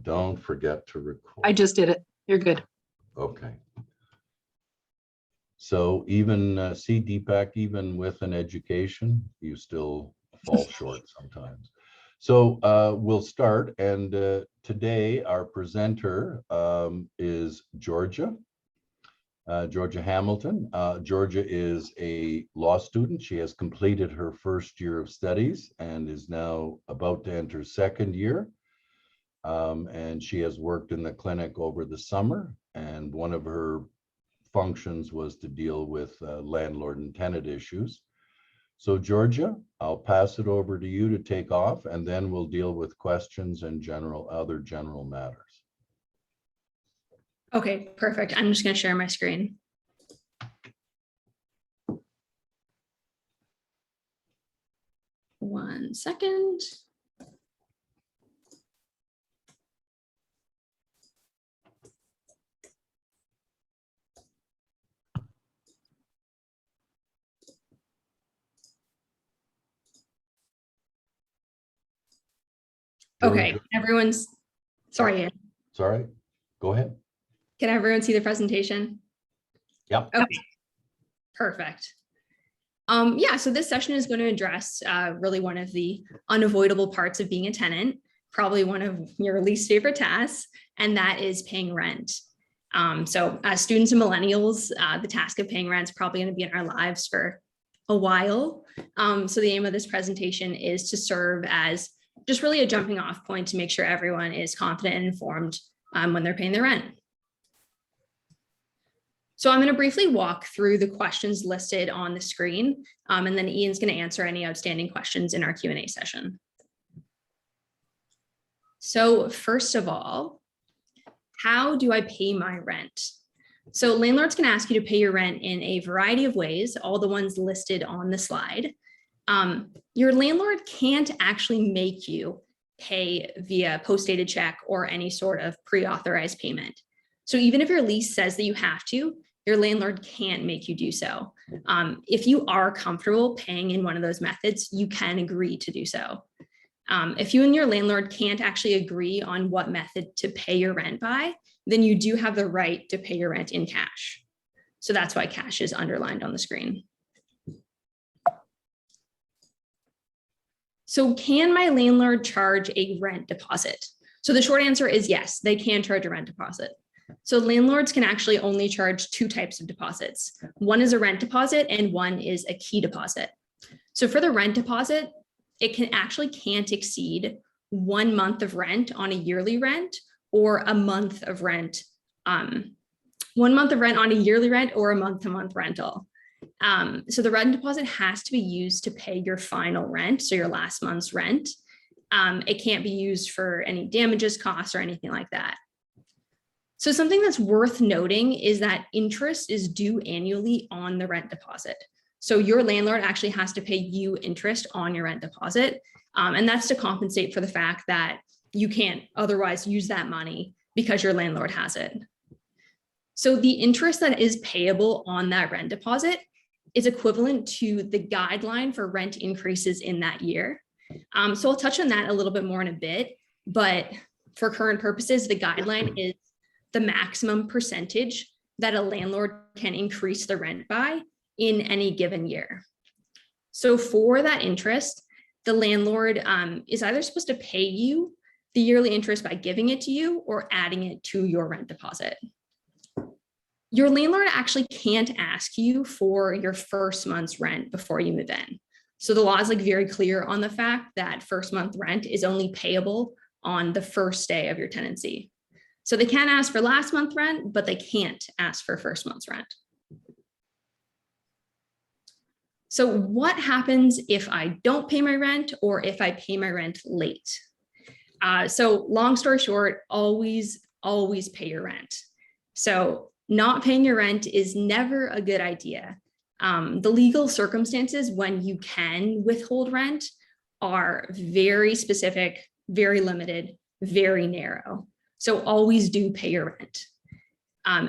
don't forget to record. I just did it. You're good. Okay. So even, see Deepak, even with an education, you still fall short sometimes. So we'll start. And today our presenter is Georgia. Georgia Hamilton. Georgia is a law student. She has completed her first year of studies and is now about to enter second year. And she has worked in the clinic over the summer. And one of her functions was to deal with landlord and tenant issues. So Georgia, I'll pass it over to you to take off, and then we'll deal with questions and other general matters. Okay, perfect. I'm just going to share my screen. One second. Okay, everyone's, sorry. Sorry, go ahead. Can everyone see the presentation? Yep. Okay, perfect. Yeah, so this session is going to address really one of the unavoidable parts of being a tenant, probably one of your least favorite tasks, and that is paying rent. So as students and millennials, the task of paying rent is probably going to be in our lives for a while. So the aim of this presentation is to serve as just really a jumping off point to make sure everyone is confident and informed when they're paying their rent. So I'm going to briefly walk through the questions listed on the screen, and then Ian's going to answer any outstanding questions in our Q&A session. So first of all, how do I pay my rent? So landlords can ask you to pay your rent in a variety of ways, all the ones listed on the slide. Your landlord can't actually make you pay via post-dated check or any sort of pre-authorized payment. So even if your lease says that you have to, your landlord can't make you do so. If you are comfortable paying in one of those methods, you can agree to do so. If you and your landlord can't actually agree on what method to pay your rent by, then you do have the right to pay your rent in cash. So that's why cash is underlined on the screen. So can my landlord charge a rent deposit? So the short answer is yes, they can charge a rent deposit. So landlords can actually only charge two types of deposits. One is a rent deposit and one is a key deposit. So for the rent deposit, it can't exceed 1 month of rent on a yearly rent or a month of rent, 1 month of rent on a yearly rent or a month-to-month rental. So the rent deposit has to be used to pay your final rent, so your last month's rent. It can't be used for any damages, costs, or anything like that. So something that's worth noting is that interest is due annually on the rent deposit. So your landlord actually has to pay you interest on your rent deposit. And that's to compensate for the fact that you can't otherwise use that money because your landlord has it. So the interest that is payable on that rent deposit is equivalent to the guideline for rent increases in that year. So I'll touch on that a little bit more in a bit, but for current purposes, the guideline is the maximum percentage that a landlord can increase the rent by in any given year. So for that interest, the landlord is either supposed to pay you the yearly interest by giving it to you or adding it to your rent deposit. Your landlord actually can't ask you for your first month's rent before you move in. So the law is very clear on the fact that first month rent is only payable on the first day of your tenancy. So they can ask for last month rent, but they can't ask for first month's rent. So what happens if I don't pay my rent or if I pay my rent late? So long story short, always pay your rent. So not paying your rent is never a good idea. The legal circumstances when you can withhold rent are very specific, very limited, very narrow. So always do pay your rent.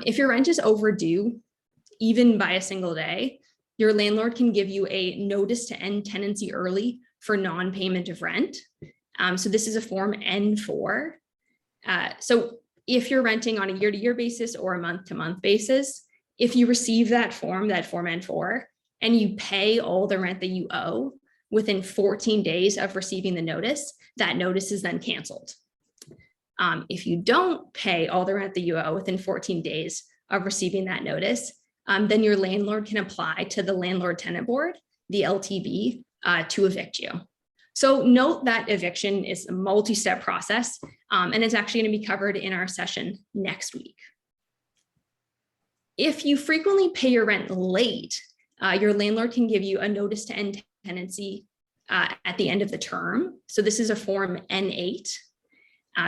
If your rent is overdue, even by a single day, your landlord can give you a notice to end tenancy early for non-payment of rent. So this is a form N4. So if you're renting on a year-to-year basis or a month-to-month basis, if you receive that Form N4, and you pay all the rent that you owe within 14 days of receiving the notice, that notice is then canceled. If you don't pay all the rent that you owe within 14 days of receiving that notice, then your landlord can apply to the Landlord Tenant Board, the LTB, to evict you. So note that eviction is a multi-step process, and it's actually going to be covered in our session next week. If you frequently pay your rent late, your landlord can give you a notice to end tenancy at the end of the term. So this is a Form N8.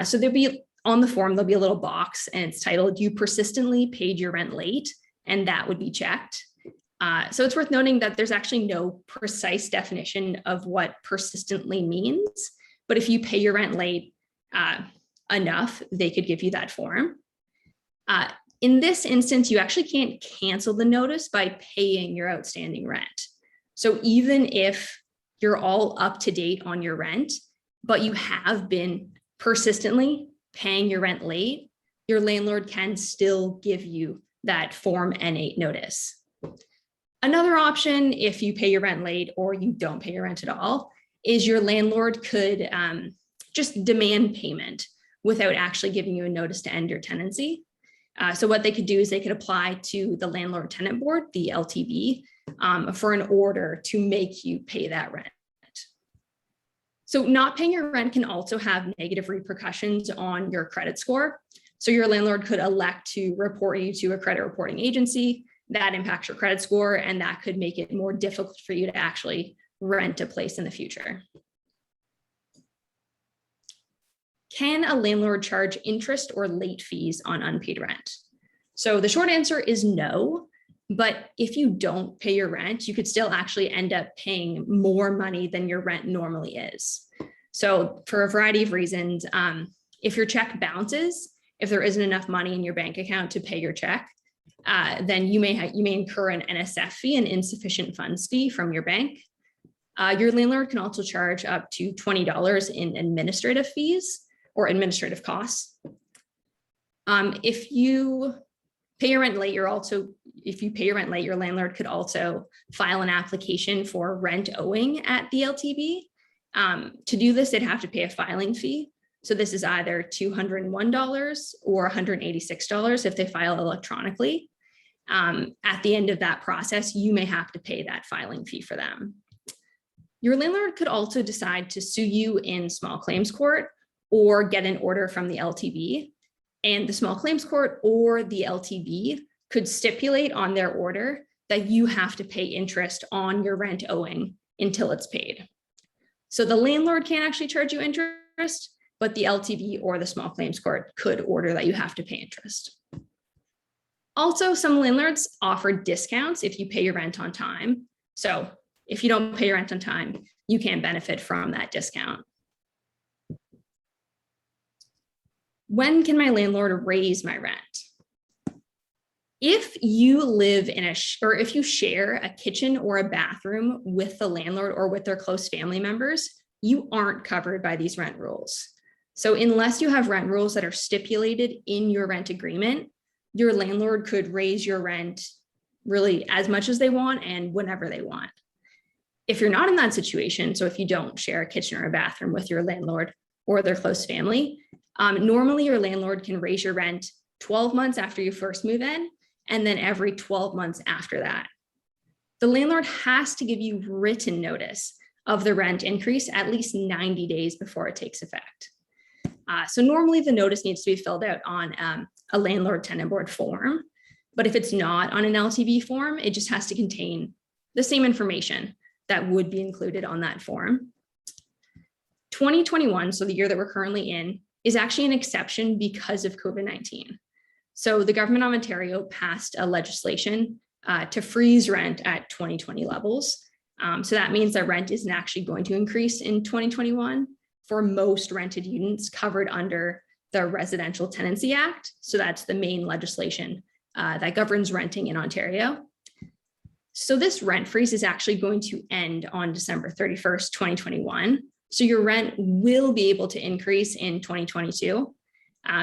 So there'll be on the form, there'll be a little box and it's titled, "You persistently paid your rent late," and that would be checked. So it's worth noting that there's actually no precise definition of what persistently means, but if you pay your rent late enough, they could give you that form. In this instance, you actually can't cancel the notice by paying your outstanding rent. So even if you're all up to date on your rent, but you have been persistently paying your rent late, your landlord can still give you that Form N8 notice. Another option, if you pay your rent late or you don't pay your rent at all, is your landlord could just demand payment without actually giving you a notice to end your tenancy. So what they could do is they could apply to the Landlord Tenant Board, the LTB, for an order to make you pay that rent. So not paying your rent can also have negative repercussions on your credit score. So your landlord could elect to report you to a credit reporting agency. That impacts your credit score, and that could make it more difficult for you to actually rent a place in the future. Can a landlord charge interest or late fees on unpaid rent? So the short answer is no, but if you don't pay your rent, you could still actually end up paying more money than your rent normally is. So for a variety of reasons, if your check bounces, if there isn't enough money in your bank account to pay your check, then you may incur an NSF fee, an insufficient funds fee from your bank. Your landlord can also charge up to $20 in administrative fees or administrative costs. If you pay your rent late, your landlord could also file an application for rent owing at the LTB. To do this, they'd have to pay a filing fee. So this is either $201 or $186 if they file electronically. At the end of that process, you may have to pay that filing fee for them. Your landlord could also decide to sue you in small claims court or get an order from the LTB. And the small claims court or the LTB could stipulate on their order that you have to pay interest on your rent owing until it's paid. So the landlord can't actually charge you interest, but the LTB or the small claims court could order that you have to pay interest. Also, some landlords offer discounts if you pay your rent on time. So if you don't pay your rent on time, you can benefit from that discount. When can my landlord raise my rent? If you live in if you share a kitchen or a bathroom with the landlord or with their close family members, you aren't covered by these rent rules. So unless you have rent rules that are stipulated in your rent agreement, your landlord could raise your rent really as much as they want and whenever they want. If you're not in that situation, so if you don't share a kitchen or a bathroom with your landlord or their close family, normally your landlord can raise your rent 12 months after you first move in, and then every 12 months after that. The landlord has to give you written notice of the rent increase at least 90 days before it takes effect. So normally the notice needs to be filled out on a Landlord Tenant Board form, but if it's not on an LTB form, it just has to contain the same information that would be included on that form. 2021, so the year that we're currently in, is actually an exception because of COVID-19. So the government of Ontario passed a legislation to freeze rent at 2020 levels. So that means that rent isn't actually going to increase in 2021 for most rented units covered under the Residential Tenancy Act. So that's the main legislation that governs renting in Ontario. So this rent freeze is actually going to end on December 31st, 2021. So your rent will be able to increase in 2022.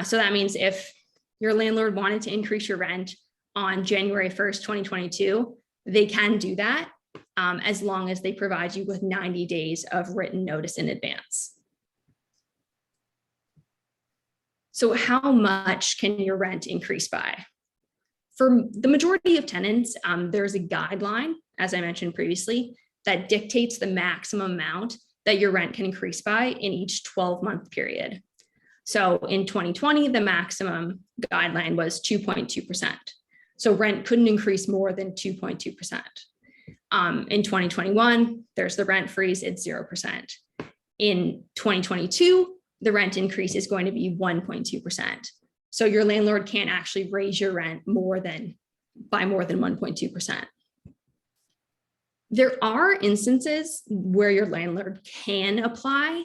So that means if your landlord wanted to increase your rent on January 1st, 2022, they can do that as long as they provide you with 90 days of written notice in advance. So how much can your rent increase by? For the majority of tenants, there's a guideline, as I mentioned previously, that dictates the maximum amount that your rent can increase by in each 12-month period. So in 2020, the maximum guideline was 2.2%. So rent couldn't increase more than 2.2%. In 2021, there's the rent freeze, it's 0%. In 2022, the rent increase is going to be 1.2%. So your landlord can't actually raise your rent by more than 1.2%. There are instances where your landlord can apply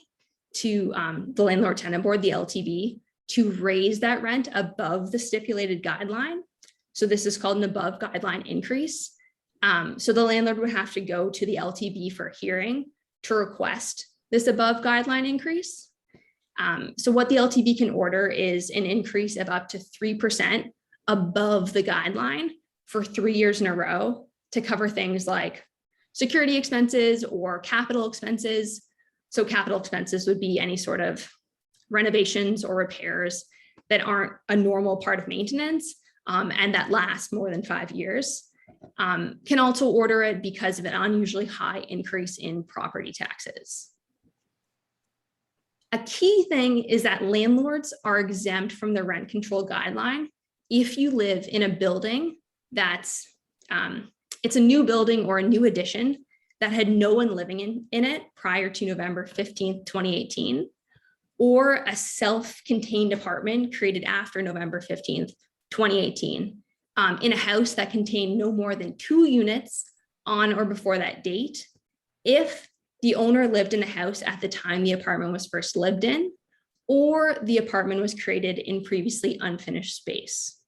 to the Landlord Tenant Board, the LTB, to raise that rent above the stipulated guideline. So this is called an above guideline increase. So the landlord would have to go to the LTB for hearing to request this above guideline increase. So what the LTB can order is an increase of up to 3% above the guideline for 3 years in a row to cover things like security expenses or capital expenses. So capital expenses would be any sort of renovations or repairs that aren't a normal part of maintenance and that last more than 5 years. Can also order it because of an unusually high increase in property taxes. A key thing is that landlords are exempt from the rent control guideline if you live in a building that's, it's a new building or a new addition that had no one living in it prior to November 15th, 2018, or a self-contained apartment created after November 15th, 2018, in a house that contained no more than 2 units on or before that date, if the owner lived in the house at the time the apartment was first lived in, or the apartment was created in previously unfinished space.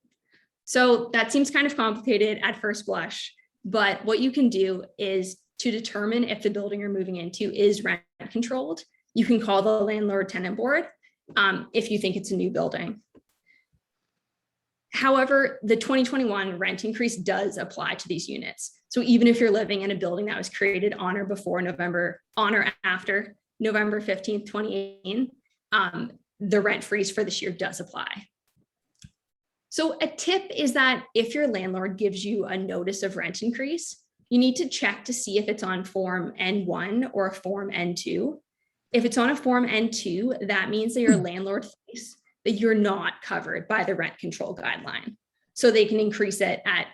So that seems kind of complicated at first blush, but what you can do is to determine if the building you're moving into is rent controlled, you can call the Landlord Tenant Board if you think it's a new building. However, the 2021 rent increase does apply to these units. So even if you're living in a building that was created on or after November 15th, 2018, the rent freeze for this year does apply. So a tip is that if your landlord gives you a notice of rent increase, you need to check to see if it's on Form N1 or a Form N2. If it's on a Form N2, that means that your landlord thinks that you're not covered by the rent control guideline. So they can increase it at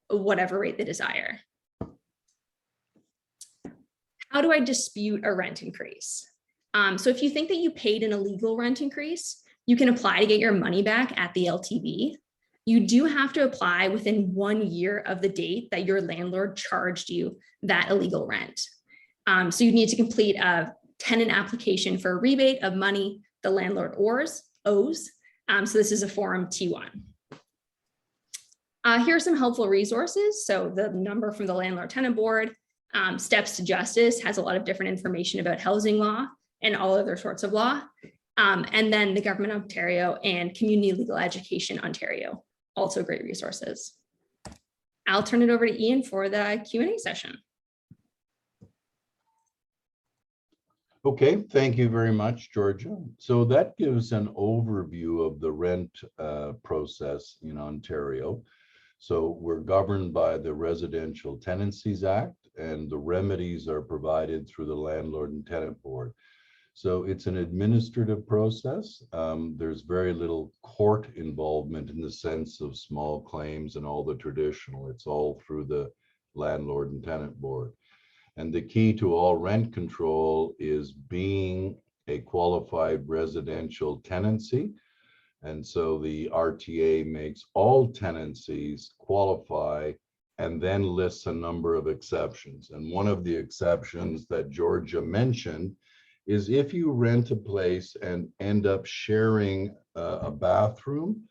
whatever rate they desire. How do I dispute a rent increase? So if you think that you paid an illegal rent increase, you can apply to get your money back at the LTB. You do have to apply within 1 year of the date that your landlord charged you that illegal rent. So you need to complete a tenant application for a rebate of money the landlord owes. So this is a Form T1. Here are some helpful resources. So the number from the Landlord Tenant Board, Steps to Justice has a lot of different information about housing law and all other sorts of law. And then the Government of Ontario and Community Legal Education Ontario, also great resources. I'll turn it over to Ian for the Q&A session. Okay, thank you very much, Georgia. So that gives an overview of the rent process in Ontario. So we're governed by the Residential Tenancies Act, and the remedies are provided through the Landlord and Tenant Board. So it's an administrative process. There's very little court involvement in the sense of small claims and all the traditional. It's all through the Landlord and Tenant Board. And the key to all rent control is being a qualified residential tenancy. And so the RTA makes all tenancies qualify and then lists a number of exceptions. And one of the exceptions that Georgia mentioned is if you rent a place and end up sharing a bathroom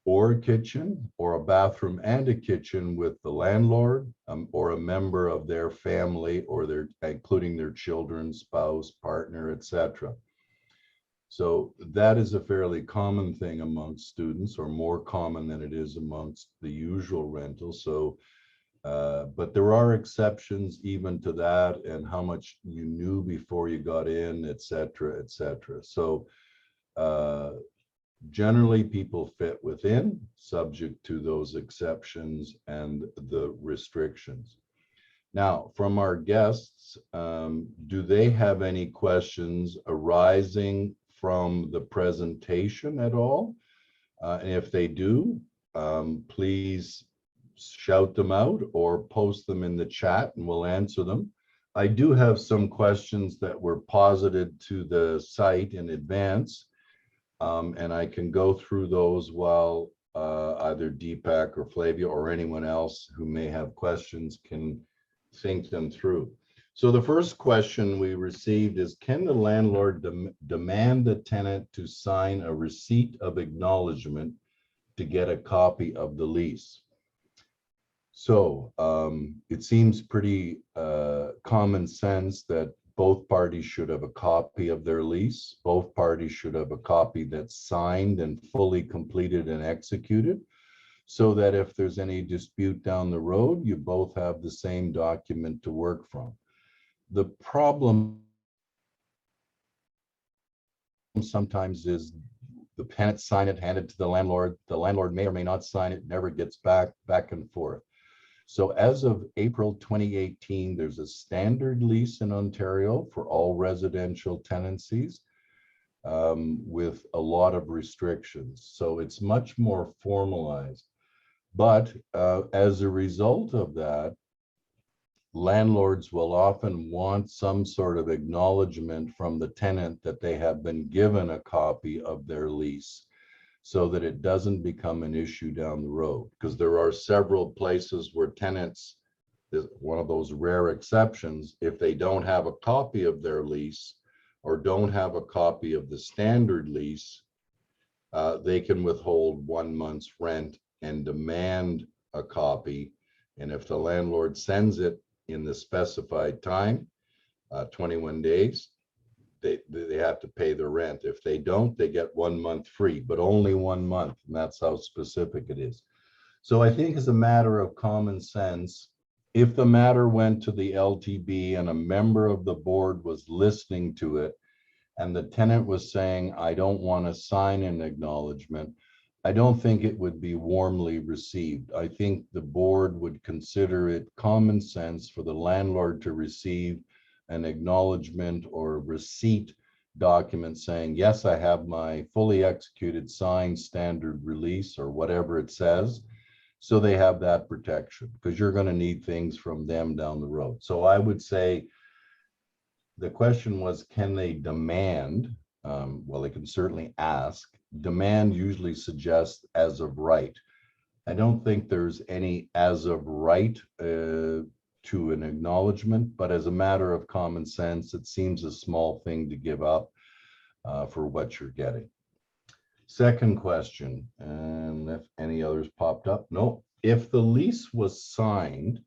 or a kitchen, or a bathroom and a kitchen with the landlord, or a member of their family, or including their children, spouse, partner, etc. So that is a fairly common thing amongst students, or more common than it is amongst the usual rental. So, but there are exceptions even to that, and how much you knew before you got in, et cetera, et cetera. So generally people fit within, subject to those exceptions and the restrictions. Now, from our guests, do they have any questions arising from the presentation at all? And if they do, please shout them out or post them in the chat and we'll answer them. I do have some questions that were posited to the site in advance, and I can go through those while either Deepak or Flavia or anyone else who may have questions can think them through. So the first question we received is, can the landlord demand the tenant to sign a receipt of acknowledgement to get a copy of the lease? So it seems pretty common sense that both parties should have a copy of their lease. Both parties should have a copy that's signed and fully completed and executed, so that if there's any dispute down the road, you both have the same document to work from. The problem sometimes is the tenants sign it, hand it to the landlord may or may not sign it, never gets back and forth. So as of April 2018, there's a standard lease in Ontario for all residential tenancies, with a lot of restrictions. So it's much more formalized. But as a result of that, landlords will often want some sort of acknowledgement from the tenant that they have been given a copy of their lease, so that it doesn't become an issue down the road. Because there are several places where tenants, is one of those rare exceptions, if they don't have a copy of their lease or don't have a copy of the standard lease, they can withhold 1 month's rent and demand a copy. And if the landlord sends it in the specified time, 21 days, they have to pay the rent. If they don't, they get 1 month free, but only 1 month. And that's how specific it is. So I think, as a matter of common sense, if the matter went to the LTB and a member of the board was listening to it, and the tenant was saying, I don't want to sign an acknowledgement, I don't think it would be warmly received. I think the board would consider it common sense for the landlord to receive an acknowledgement or receipt document saying, yes, I have my fully executed signed standard release, or whatever it says. So they have that protection, because you're going to need things from them down the road. So I would say, the question was, can they demand? Well, they can certainly ask. Demand usually suggests as of right. I don't think there's any as of right to an acknowledgement, but as a matter of common sense, it seems a small thing to give up for what you're getting. Second question, and if any others popped up, no. If the lease was signed,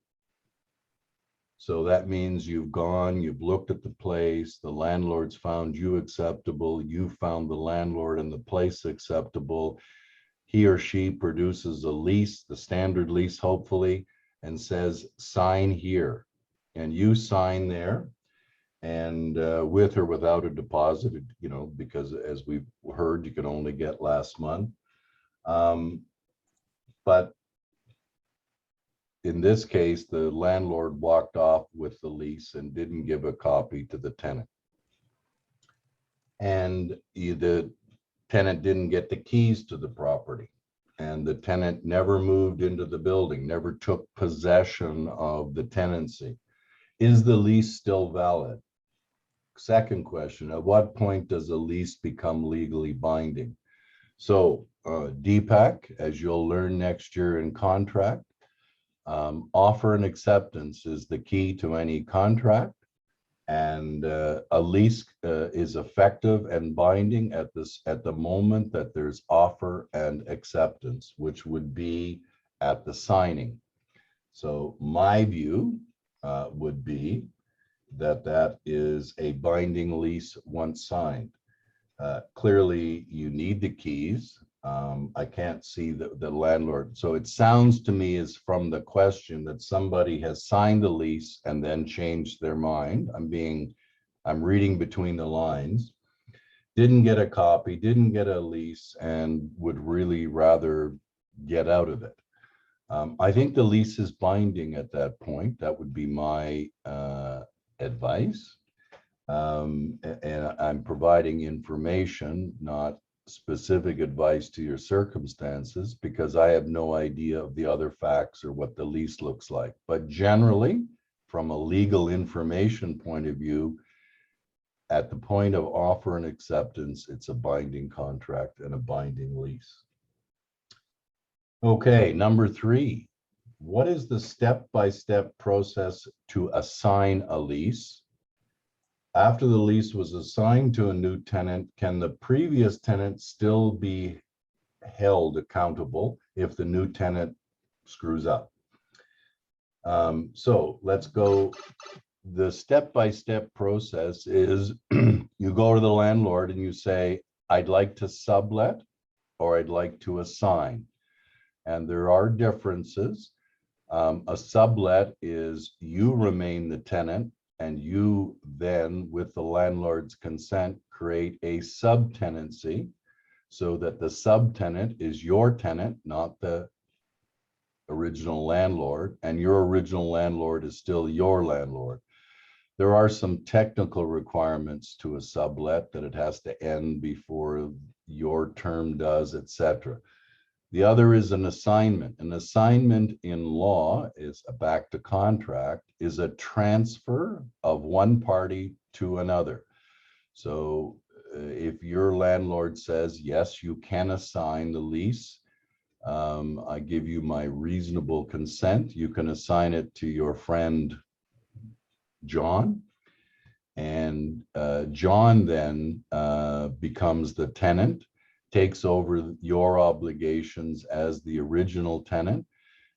so that means you've gone, you've looked at the place, the landlord's found you acceptable, you found the landlord and the place acceptable. He or she produces a lease, the standard lease, hopefully, and says, sign here. And you sign there, and with or without a deposit, you know, because as we've heard, you can only get last month. But in this case, the landlord walked off with the lease and didn't give a copy to the tenant. And the tenant didn't get the keys to the property. And the tenant never moved into the building, never took possession of the tenancy. Is the lease still valid? Second question, at what point does a lease become legally binding? So Deepak, as you'll learn next year in contract, offer and acceptance is the key to any contract, and a lease is effective and binding at the moment that there's offer and acceptance, which would be at the signing. So my view would be that that is a binding lease once signed. Clearly, you need the keys. I can't see the landlord. So it sounds to me as from the question that somebody has signed the lease and then changed their mind. I'm reading between the lines. Didn't get a copy, didn't get a lease, and would really rather get out of it. I think the lease is binding at that point. That would be my advice. And I'm providing information, not specific advice to your circumstances, because I have no idea of the other facts or what the lease looks like. But generally, from a legal information point of view, at the point of offer and acceptance, it's a binding contract and a binding lease. Okay, number 3, what is the step-by-step process to assign a lease? After the lease was assigned to a new tenant, can the previous tenant still be held accountable if the new tenant screws up? So let's go. The step-by-step process is you go to the landlord and you say, I'd like to sublet or I'd like to assign. And there are differences. A sublet is you remain the tenant, and you then, with the landlord's consent, create a subtenancy so that the subtenant is your tenant, not the original landlord, and your original landlord is still your landlord. There are some technical requirements to a sublet, that it has to end before your term does, etc. The other is an assignment. An assignment in law is back to contract, is a transfer of one party to another. So if your landlord says, yes, you can assign the lease, I give you my reasonable consent, you can assign it to your friend John, and John then becomes the tenant, takes over your obligations as the original tenant,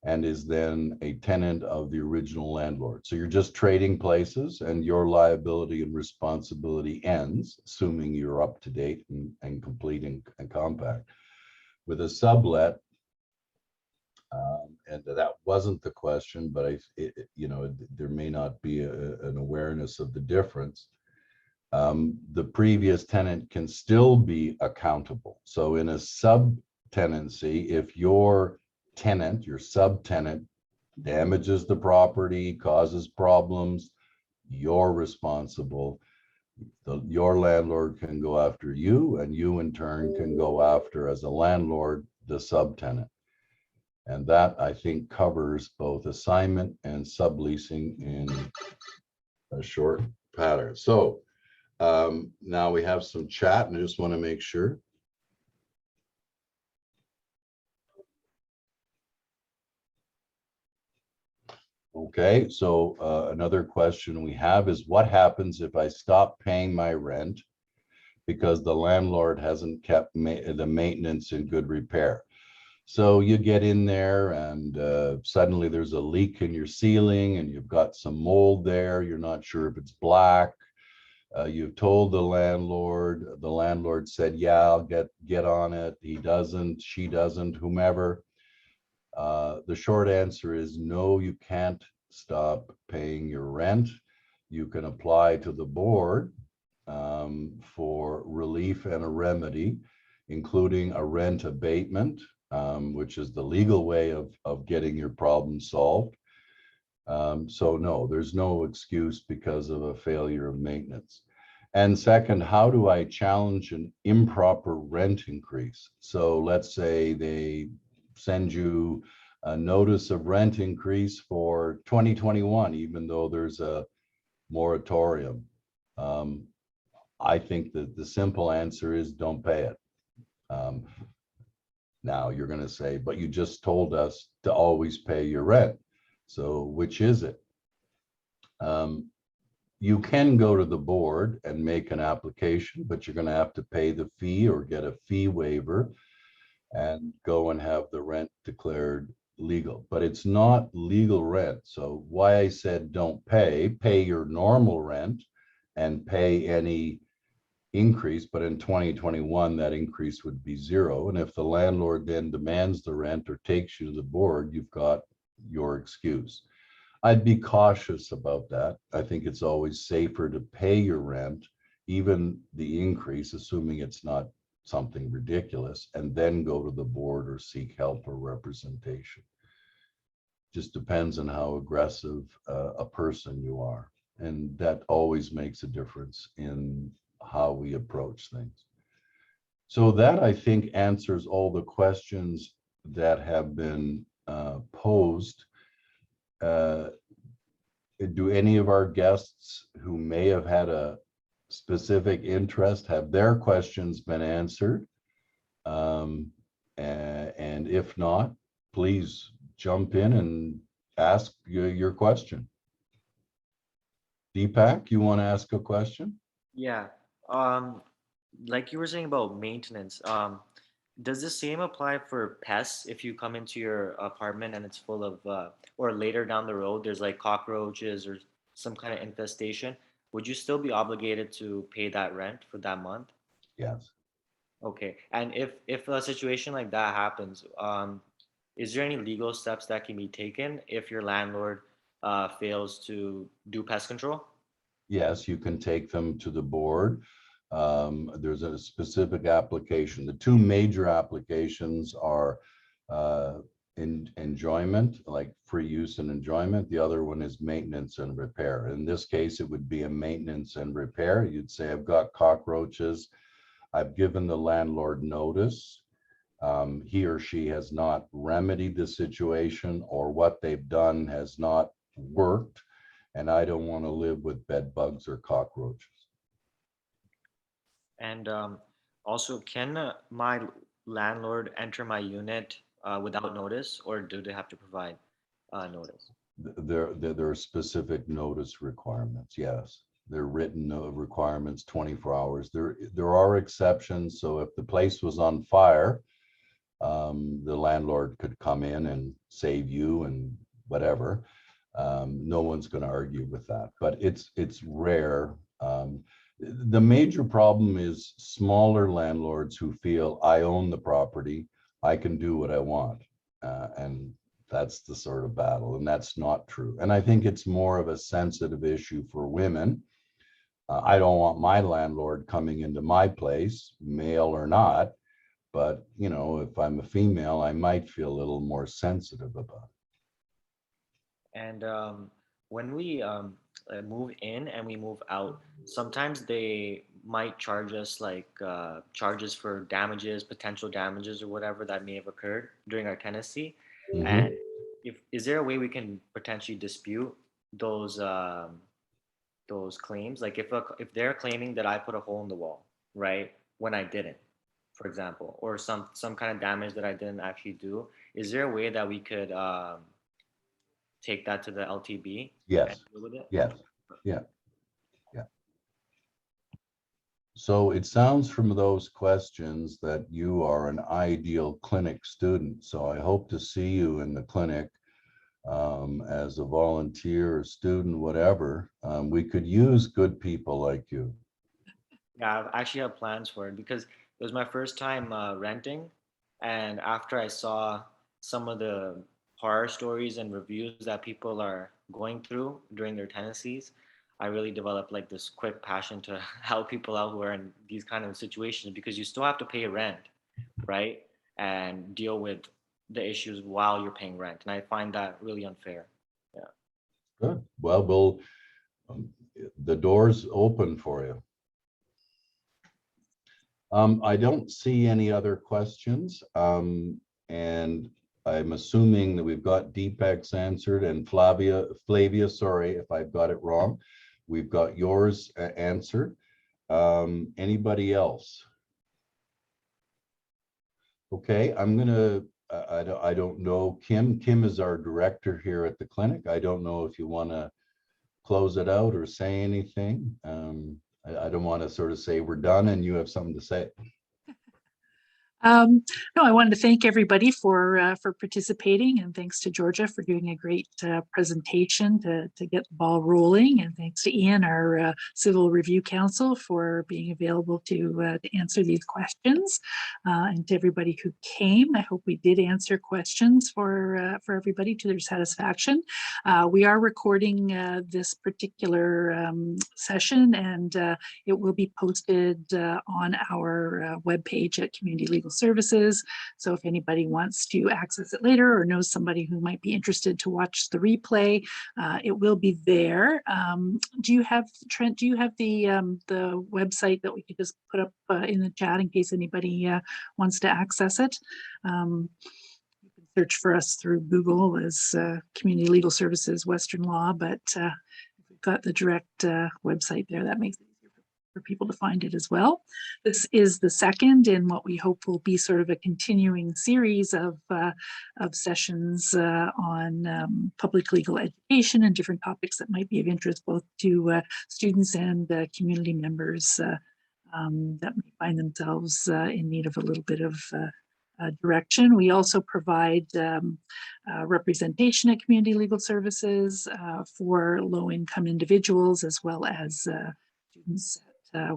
and is then a tenant of the original landlord. So you're just trading places, and your liability and responsibility ends, assuming you're up to date and complete and compact. With a sublet, and that wasn't the question, but there may not be an awareness of the difference. The previous tenant can still be accountable. So in a subtenancy, if your tenant, your subtenant, damages the property, causes problems, you're responsible. Your landlord can go after you, and you in turn can go after, as a landlord, the subtenant. And that, I think, covers both assignment and subleasing in a short pattern. So now we have some chat, and I just want to make sure. Okay, so another question we have is, what happens if I stop paying my rent because the landlord hasn't kept the maintenance in good repair? So you get in there and suddenly there's a leak in your ceiling and you've got some mold there. You're not sure if it's black. You've told the landlord said, yeah, I'll get on it. He doesn't, she doesn't, whomever. The short answer is no, you can't stop paying your rent. You can apply to the board for relief and a remedy, including a rent abatement, which is the legal way of getting your problem solved. So no, there's no excuse because of a failure of maintenance. And second, how do I challenge an improper rent increase? So let's say they send you a notice of rent increase for 2021, even though there's a moratorium. I think that the simple answer is don't pay it. Now you're going to say, but you just told us to always pay your rent. So which is it? You can go to the board and make an application, but you're going to have to pay the fee or get a fee waiver and go and have the rent declared legal. But it's not legal rent. So why I said don't pay your normal rent and pay any increase, but in 2021, that increase would be zero. And if the landlord then demands the rent or takes you to the board, you've got your excuse. I'd be cautious about that. I think it's always safer to pay your rent, even the increase, assuming it's not something ridiculous, and then go to the board or seek help or representation. Just depends on how aggressive a person you are. And that always makes a difference in how we approach things. So that, I think, answers all the questions that have been posed. Do any of our guests who may have had a specific interest, have their questions been answered? And if not, please jump in and ask your question. Deepak, you want to ask a question? Yeah. Like you were saying about maintenance, does the same apply for pests if you come into your apartment and it's full of, or later down the road, there's like cockroaches or some kind of infestation? Would you still be obligated to pay that rent for that month? Yes. Okay. And if a situation like that happens, is there any legal steps that can be taken if your landlord fails to do pest control? Yes, you can take them to the board. There's a specific application. The two major applications are in enjoyment, like free use and enjoyment. The other one is maintenance and repair. In this case, it would be a maintenance and repair. You'd say, I've got cockroaches. I've given the landlord notice. He or she has not remedied the situation, or what they've done has not worked, and I don't want to live with bed bugs or cockroaches. And also, can my landlord enter my unit without notice, or do they have to provide notice? There are specific notice requirements. Yes, they're written requirements, 24 hours. There are exceptions. So if the place was on fire, the landlord could come in and save you and whatever. No one's going to argue with that, but it's rare. The major problem is smaller landlords who feel, I own the property, I can do what I want. And that's the sort of battle, and that's not true. And I think it's more of a sensitive issue for women. I don't want my landlord coming into my place, male or not, but you know, if I'm a female, I might feel a little more sensitive about it. And when we move in and we move out, sometimes they might charge us like charges for damages, potential damages, or whatever that may have occurred during our tenancy. And Mhm. if is there a way we can potentially dispute those those claims? Like if they're claiming that I put a hole in the wall, right, when I didn't, for example, or some kind of damage that I didn't actually do, is there a way that we could take that to the LTB and Yes, deal with it? yes, yeah, yeah. So it sounds from those questions that you are an ideal clinic student. So I hope to see you in the clinic as a volunteer or student, whatever. We could use good people like you. Yeah, I actually have plans for it because it was my first time renting, and after I saw some of the horror stories and reviews that people are going through during their tenancies, I really developed like this quick passion to help people out who are in these kind of situations because you still have to pay rent, right? And deal with the issues while you're paying rent, and I find that really unfair. Yeah. Good. Well, um, the door's open for you. I don't see any other questions. And I'm assuming that we've got Deepak's answered, and Flavia, sorry if I've got it wrong. We've got yours answered. Anybody else? Okay, I'm gonna, I don't know, Kim is our director here at the clinic. I don't know if you want to close it out or say anything. I don't want to sort of say we're done and you have something to say. No, I wanted to thank everybody for participating, and thanks to Georgia for doing a great presentation to get the ball rolling, and thanks to Ian, our Civil Review Counsel, for being available to answer these questions, and to everybody who came. I hope we did answer questions for everybody to their satisfaction. We are recording this particular session, and it will be posted on our webpage at Community Legal Services. So if anybody wants to access it later or knows somebody who might be interested to watch the replay, it will be there. Do you have, Trent, do you have the website that we could just put up in the chat in case anybody wants to access it? You can search for us through Google as Community Legal Services Western Law, but if we've got the direct website there, that makes it for people to find it as well. This is the second in what we hope will be sort of a continuing series of sessions on public legal education and different topics that might be of interest both to students and community members that may find themselves in need of a little bit of direction. We also provide representation at Community Legal Services for low-income individuals as well as students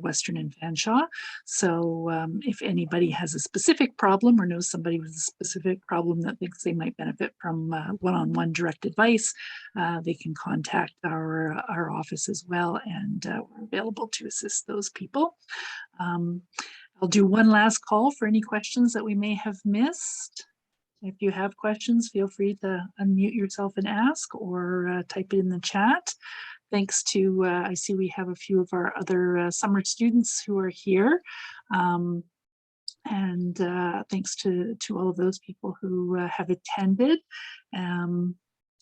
Western and Fanshawe. So if anybody has a specific problem or knows somebody with a specific problem that thinks they might benefit from one-on-one direct advice, they can contact our office as well, and we're available to assist those people. I'll do one last call for any questions that we may have missed. If you have questions, feel free to unmute yourself and ask, or type it in the chat. Thanks to, I see we have a few of our other summer students who are here. And thanks to all of those people who have attended. I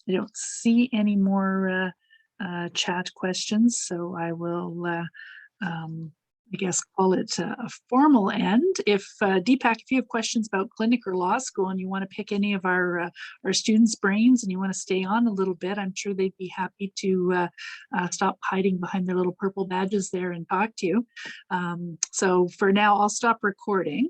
don't see any more chat questions, so I will, I guess, call it a formal end. If Deepak, if you have questions about clinic or law school and you want to pick any of our students' brains and you want to stay on a little bit, I'm sure they'd be happy to stop hiding behind their little purple badges there and talk to you. So for now, I'll stop recording.